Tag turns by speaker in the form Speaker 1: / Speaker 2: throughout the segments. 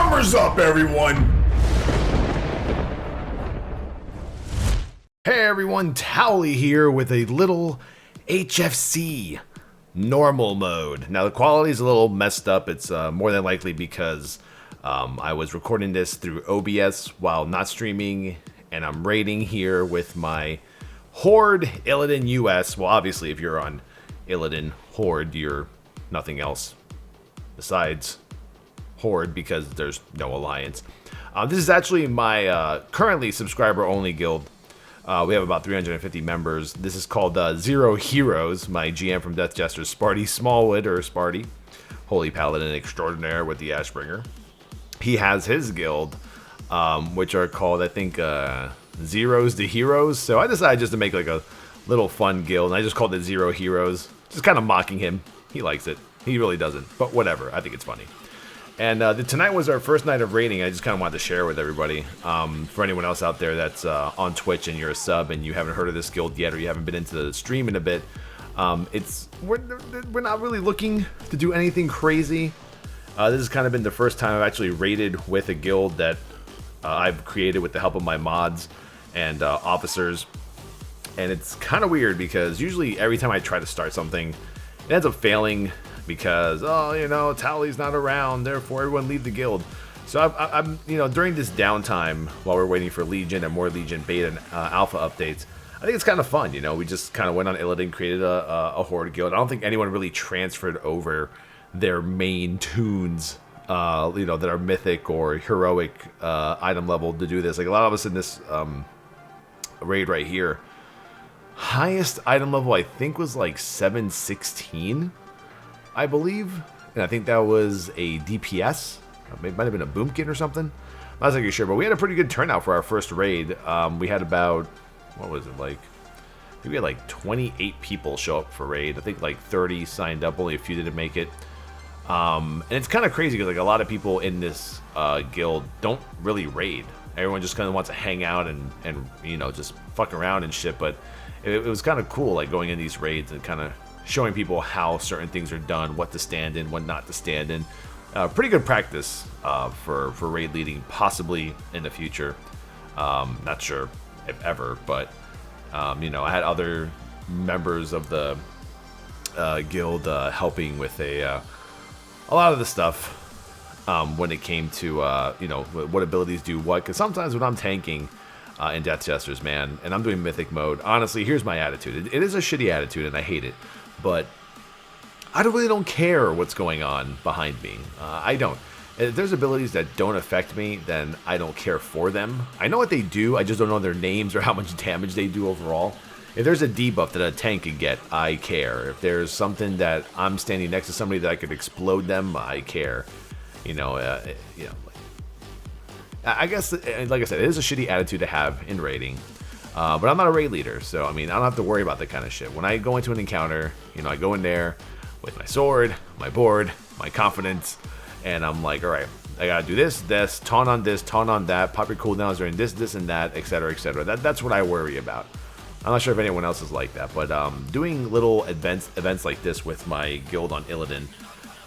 Speaker 1: Armor's up, everyone! Hey everyone, Towelliee here with a little HFC normal mode. Now the quality is a little messed up. It's more than likely because I was recording this through OBS while not streaming, and I'm raiding here with my Horde Illidan US. Well, obviously if you're on Illidan Horde, you're nothing else besides Horde because there's no alliance. This is actually my currently subscriber-only guild. We have about 350 members. This is called Zero Heroes. My GM from Death Jester, Sparty Smallwood, or Sparty, Holy Paladin Extraordinaire with the Ashbringer. He has his guild, which are called, I think, Zeros to Heroes. So I decided just to make like a little fun guild, and I just called it Zero Heroes. Just kind of mocking him. He likes it. He really doesn't, but whatever. I think it's funny. And tonight was our first night of raiding. I just kind of wanted to share with everybody. For anyone else out there that's on Twitch and you're a sub and you haven't heard of this guild yet, or you haven't been into the stream in a bit, we're not really looking to do anything crazy. This has kind of been the first time I've actually raided with a guild that I've created with the help of my mods and officers. And it's kind of weird because usually every time I try to start something, it ends up failing because, oh, you know, Towellee's not around, therefore everyone leave the guild. So I'm you know, during this downtime while we're waiting for Legion and more Legion beta and alpha updates, I think it's kind of fun. You know, we just kind of went on Illidan, created a Horde guild. I don't think anyone really transferred over their main tunes, you know, that are mythic or heroic item level to do this. Like a lot of us in this raid right here, highest item level I think was like 716, I believe, and I think that was a DPS. It might have been a boomkin or something. I'm not exactly sure, but we had a pretty good turnout for our first raid. We had about, what was it, like, I think we had like 28 people show up for raid. I think like 30 signed up, only a few didn't make it. And it's kind of crazy because like a lot of people in this guild don't really raid. Everyone just kind of wants to hang out and you know, just fuck around and shit. But it was kind of cool, like going in these raids and kind of showing people how certain things are done, what to stand in, what not to stand in. Pretty good practice for raid leading, possibly in the future. Not sure if ever, but you know, I had other members of the guild helping with a lot of the stuff when it came to you know, what abilities do what. Because sometimes when I'm tanking in Death Jesters, man, and I'm doing Mythic mode, honestly, here's my attitude. It is a shitty attitude, and I hate it. But I really don't care what's going on behind me. I don't. If there's abilities that don't affect me, then I don't care for them. I know what they do, I just don't know their names or how much damage they do overall. If there's a debuff that a tank can get, I care. If there's something that I'm standing next to somebody that I could explode them, I care. You know, you know. I guess, like I said, it is a shitty attitude to have in raiding. But I'm not a raid leader, so I mean, I don't have to worry about that kind of shit. When I go into an encounter, you know, I go in there with my sword, my board, my confidence, and I'm like, all right, I gotta do this, taunt on this, taunt on that, pop your cooldowns during this and that, etc., etc. That's what I worry about. I'm not sure if anyone else is like that, but doing little events like this with my guild on Illidan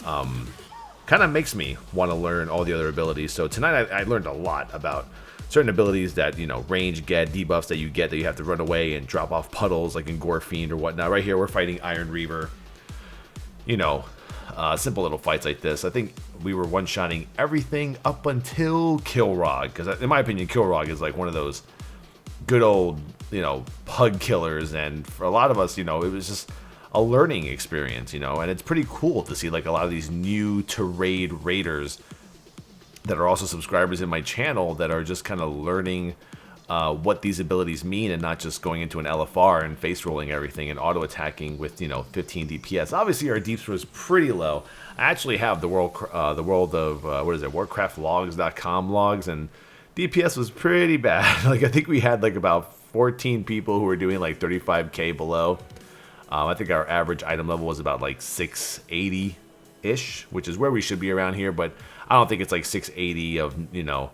Speaker 1: kind of makes me want to learn all the other abilities. So tonight I learned a lot about certain abilities that, you know, range get, debuffs that you get that you have to run away and drop off puddles like in Gore Fiend or whatnot. Right here we're fighting Iron Reaver. You know, simple little fights like this. I think we were one-shotting everything up until Kilrog, because in my opinion Kilrog is like one of those good old, you know, pug killers, and for a lot of us, you know, it was just a learning experience, you know, and it's pretty cool to see like a lot of these new to raid raiders that are also subscribers in my channel that are just kind of learning what these abilities mean, and not just going into an LFR and face rolling everything and auto attacking with, you know, 15 DPS. Obviously our deeps was pretty low. I actually have the world of what is it, warcraftlogs.com logs, and DPS was pretty bad. Like I think we had like about 14 people who were doing like 35k below. I think our average item level was about like 680-ish, which is where we should be around here, but I don't think it's like 680 of, you know,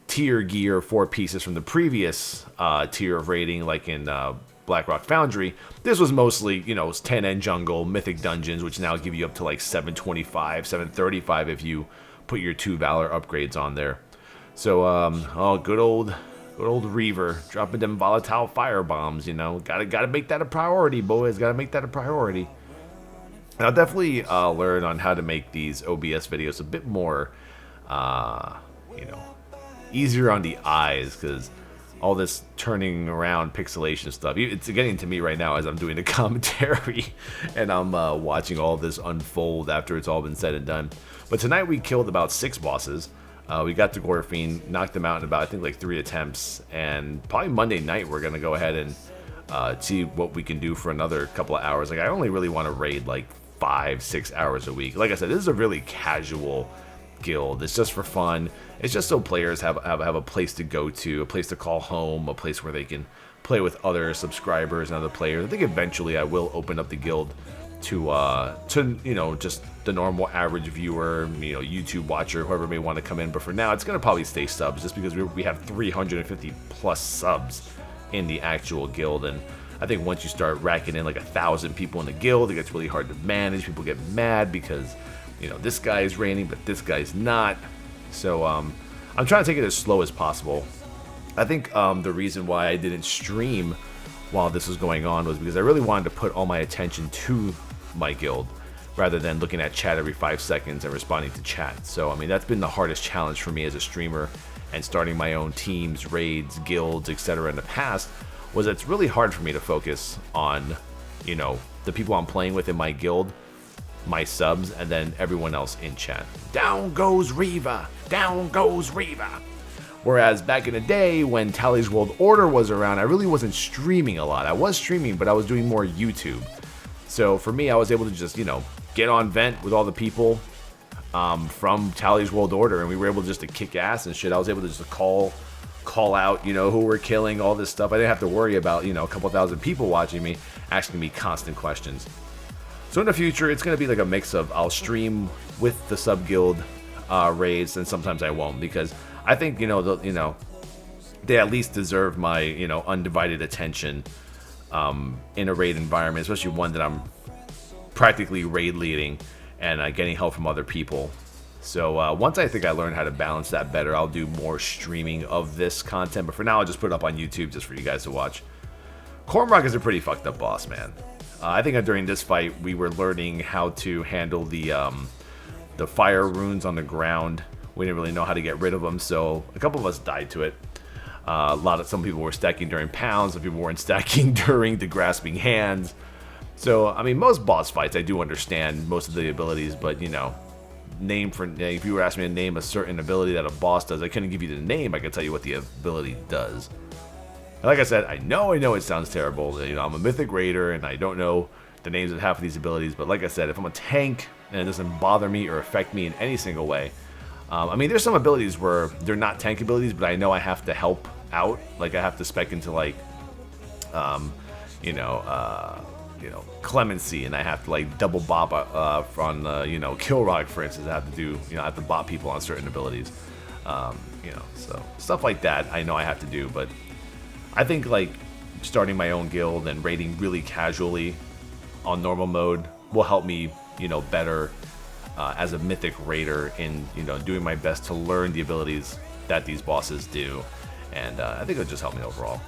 Speaker 1: tier gear, 4 pieces from the previous tier of rating, like in Blackrock Foundry. This was mostly, you know, 10N jungle, mythic dungeons, which now give you up to like 725, 735 if you put your 2 Valor upgrades on there. So, oh, good old Reaver dropping them volatile fire bombs. You know, gotta make that a priority, boys. Gotta make that a priority. And I'll definitely learn on how to make these OBS videos a bit more, you know, easier on the eyes, because all this turning around pixelation stuff, it's getting to me right now as I'm doing the commentary and I'm watching all this unfold after it's all been said and done. But tonight we killed about 6 bosses. We got the Gorfine, knocked them out in about, I think, like 3 attempts. And probably Monday night we're going to go ahead and see what we can do for another couple of hours. Like, I only really want to raid like 5-6 hours a week. Like I said, this is a really casual guild. It's just for fun. It's just so players have a place to go to, a place to call home, a place where they can play with other subscribers and other players. I think eventually I will open up the guild to you know, just the normal average viewer, you know, YouTube watcher, whoever may want to come in. But for now, it's gonna probably stay subs, just because we have 350 plus subs in the actual guild. And I think once you start racking in like 1,000 people in the guild, it gets really hard to manage. People get mad because, you know, this guy is reigning, but this guy's not. So I'm trying to take it as slow as possible. I think the reason why I didn't stream while this was going on was because I really wanted to put all my attention to my guild, rather than looking at chat every 5 seconds and responding to chat. So, I mean, that's been the hardest challenge for me as a streamer, and starting my own teams, raids, guilds, etc. in the past, was it's really hard for me to focus on, you know, the people I'm playing with in my guild, my subs, and then everyone else in chat. Down goes Reva! Down goes Reva! Whereas back in the day, when Towelliee's World Order was around, I really wasn't streaming a lot. I was streaming, but I was doing more YouTube. So for me, I was able to just, you know, get on vent with all the people from Towelliee's World Order, and we were able just to kick ass and shit. I was able to just call out, you know, who we're killing, all this stuff. I didn't have to worry about, you know, a couple thousand people watching me, asking me constant questions. So in the future, it's going to be like a mix of I'll stream with the sub-guild raids, and sometimes I won't, because I think, you know, they at least deserve my, you know, undivided attention in a raid environment, especially one that I'm practically raid leading and getting help from other people. So once I think I learn how to balance that better, I'll do more streaming of this content. But for now, I'll just put it up on YouTube just for you guys to watch. Cormrock is a pretty fucked up boss, man. I think during this fight, we were learning how to handle the fire runes on the ground. We didn't really know how to get rid of them, so a couple of us died to it. Some people were stacking during pounds, some people weren't stacking during the grasping hands. So, I mean, most boss fights I do understand most of the abilities, but, you know, if you were asking me to name a certain ability that a boss does, I couldn't give you the name. I could tell you what the ability does. And like I said, I know it sounds terrible. You know, I'm a mythic raider and I don't know the names of half of these abilities, but like I said, if I'm a tank and it doesn't bother me or affect me in any single way, I mean, there's some abilities where they're not tank abilities, but I know I have to help out. Like, I have to spec into, like, you know, clemency, and I have to, like, double bop on, you know, kill rock, for instance. I have to do, you know, I have to bop people on certain abilities. You know, so stuff like that I know I have to do, but I think, like, starting my own guild and raiding really casually on normal mode will help me, you know, better as a mythic raider in, you know, doing my best to learn the abilities that these bosses do. And I think it'll just help me overall.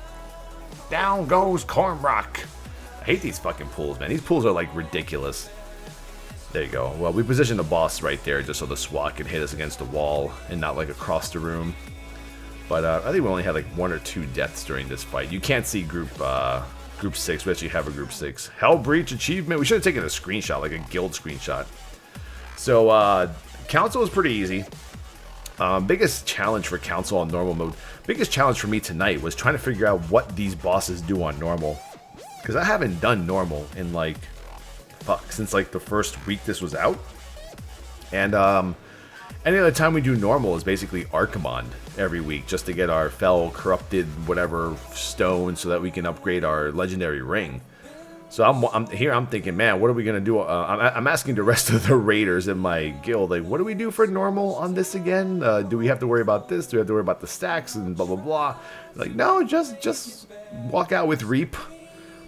Speaker 1: Down goes Cormrock. I hate these fucking pools, man. These pools are, like, ridiculous. There you go. Well, we positioned the boss right there just so the SWAT can hit us against the wall and not, like, across the room. But I think we only had, like, 1 or 2 deaths during this fight. You can't see group 6. We actually have a group 6. Hell Breach achievement. We should have taken a screenshot, like a guild screenshot. So, Council is pretty easy. Biggest challenge for Council on normal mode. Biggest challenge for me tonight was trying to figure out what these bosses do on normal. Because I haven't done normal in, like, since, like, the first week this was out. And, any other time we do normal is basically Archimond every week, just to get our Fell, Corrupted, whatever stone so that we can upgrade our Legendary Ring. So I'm thinking, man, what are we going to do? I'm asking the rest of the raiders in my guild, like, what do we do for normal on this again? Do we have to worry about this? Do we have to worry about the stacks and blah, blah, blah? Like, no, just walk out with Reap.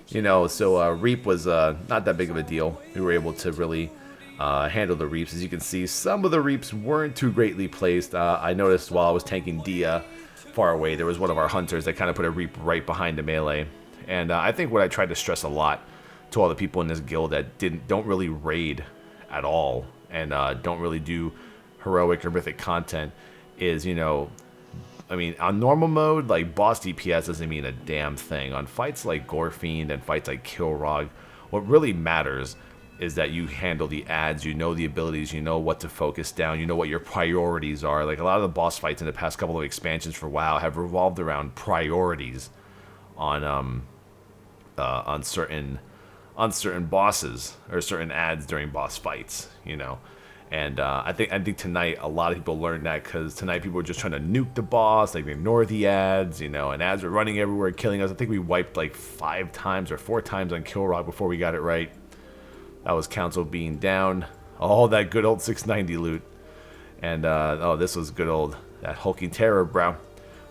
Speaker 1: You know, so Reap was not that big of a deal. We were able to really handle the reaps. As you can see, some of the reaps weren't too greatly placed. I noticed while I was tanking Dia far away, there was one of our hunters that kind of put a reap right behind the melee. And I think what I tried to stress a lot to all the people in this guild that don't really raid at all and don't really do heroic or mythic content is, you know, I mean, on normal mode, like, boss DPS doesn't mean a damn thing. On fights like Gorefiend and fights like Kilrog, what really matters is that you handle the adds, you know the abilities, you know what to focus down, you know what your priorities are. Like, a lot of the boss fights in the past couple of expansions for WoW have revolved around priorities on certain bosses or certain adds during boss fights, you know. And I think tonight a lot of people learned that, because tonight people were just trying to nuke the boss, like ignore the ads, you know, and ads were running everywhere, killing us. I think we wiped like 5 times or 4 times on Kilrog before we got it right. That was Council being down. All that good old 690 loot. And, oh, this was good old, that hulking terror, bro.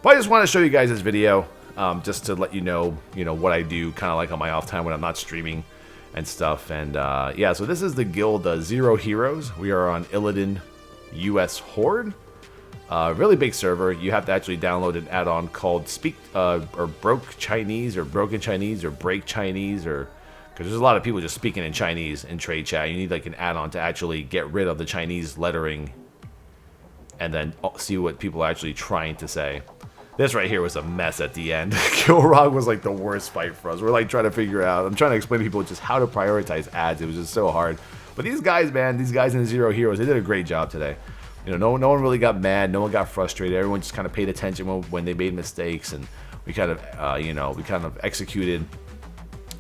Speaker 1: But I just want to show you guys this video, just to let you know, what I do, kind of like on my off time when I'm not streaming and stuff. And, yeah, so this is the guild, Zero Heroes. We are on Illidan US Horde. Really big server. You have to actually download an add-on called Speak, or Broke Chinese, or Broken Chinese, or Break Chinese, or... because there's a lot of people just speaking in Chinese in trade chat. You need like an add-on to actually get rid of the Chinese lettering and then see what people are actually trying to say. This right here was a mess at the end. Kilrog was like the worst fight for us. We're like trying to figure out, I'm trying to explain to people just how to prioritize ads. It was just so hard. But these guys, man, these guys in Zero Heroes, they did a great job today. You know, no one really got mad. No one got frustrated. Everyone just kind of paid attention when they made mistakes. And we kind of, you know, we kind of executed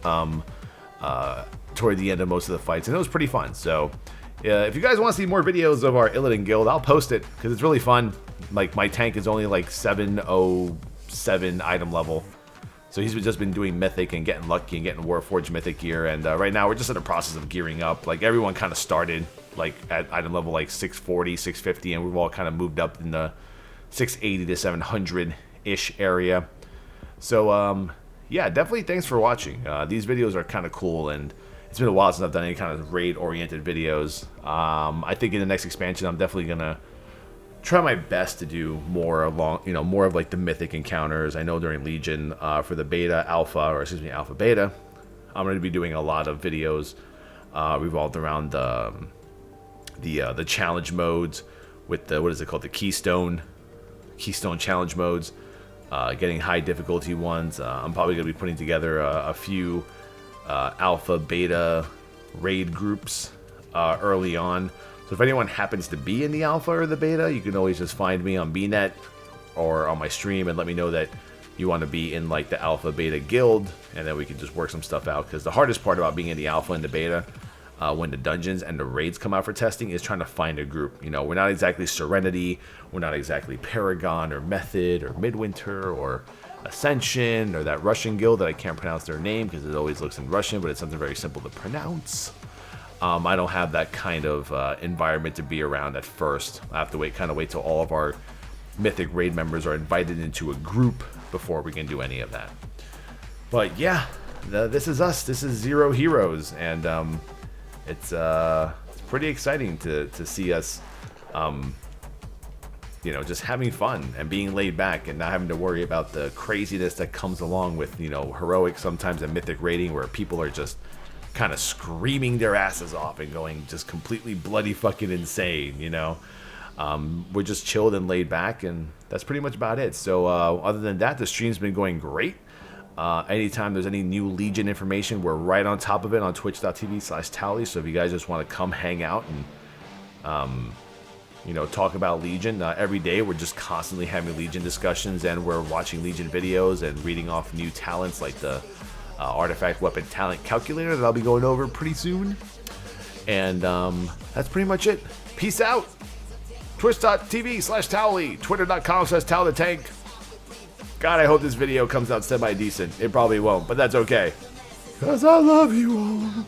Speaker 1: toward the end of most of the fights, and it was pretty fun. So if you guys want to see more videos of our Illidan guild, I'll post it because it's really fun. Like, my tank is only like 707 item level, so he's just been doing mythic and getting lucky and getting Warforged mythic gear. And right now we're just in the process of gearing up. Like, everyone kind of started like at item level like 640, 650, and we've all kind of moved up in the 680 to 700 ish area. So yeah, definitely thanks for watching. These videos are kind of cool, and it's been a while since I've done any kind of raid-oriented videos. I think in the next expansion, I'm definitely gonna try my best to do more along, more of like the mythic encounters. I know during Legion, for the beta, alpha, or excuse me, alpha beta, I'm gonna be doing a lot of videos revolved around the challenge modes with the, what is it called, the Keystone challenge modes. Getting high difficulty ones. I'm probably going to be putting together a few alpha, beta raid groups early on. So if anyone happens to be in the alpha or the beta, you can always just find me on BNet or on my stream and let me know that you want to be in like the alpha beta guild, and then we can just work some stuff out. Because the hardest part about being in the alpha and the beta, when the dungeons and the raids come out for testing, is trying to find a group. We're not exactly Serenity, we're not exactly Paragon or Method or Midwinter or Ascension or that Russian guild that I can't pronounce their name because it always looks in Russian, but it's something very simple to pronounce. I don't have that kind of environment to be around at first. I have to wait till all of our mythic raid members are invited into a group before we can do any of that. But yeah, this is us. This is Zero Heroes, and it's pretty exciting to see us, just having fun and being laid back and not having to worry about the craziness that comes along with, heroic, sometimes a mythic raiding where people are just kind of screaming their asses off and going just completely bloody fucking insane, We're just chilled and laid back, and that's pretty much about it. So other than that, the stream's been going great. Anytime there's any new Legion information, we're right on top of it on twitch.tv/Towelliee. So if you guys just want to come hang out and, talk about Legion, every day we're just constantly having Legion discussions, and we're watching Legion videos and reading off new talents like the artifact weapon talent calculator that I'll be going over pretty soon. And that's pretty much it. Peace out. Twitch.tv/Towelliee, twitter.com/TowelTheTank. God, I hope this video comes out semi-decent. It probably won't, but that's okay. 'Cause I love you all.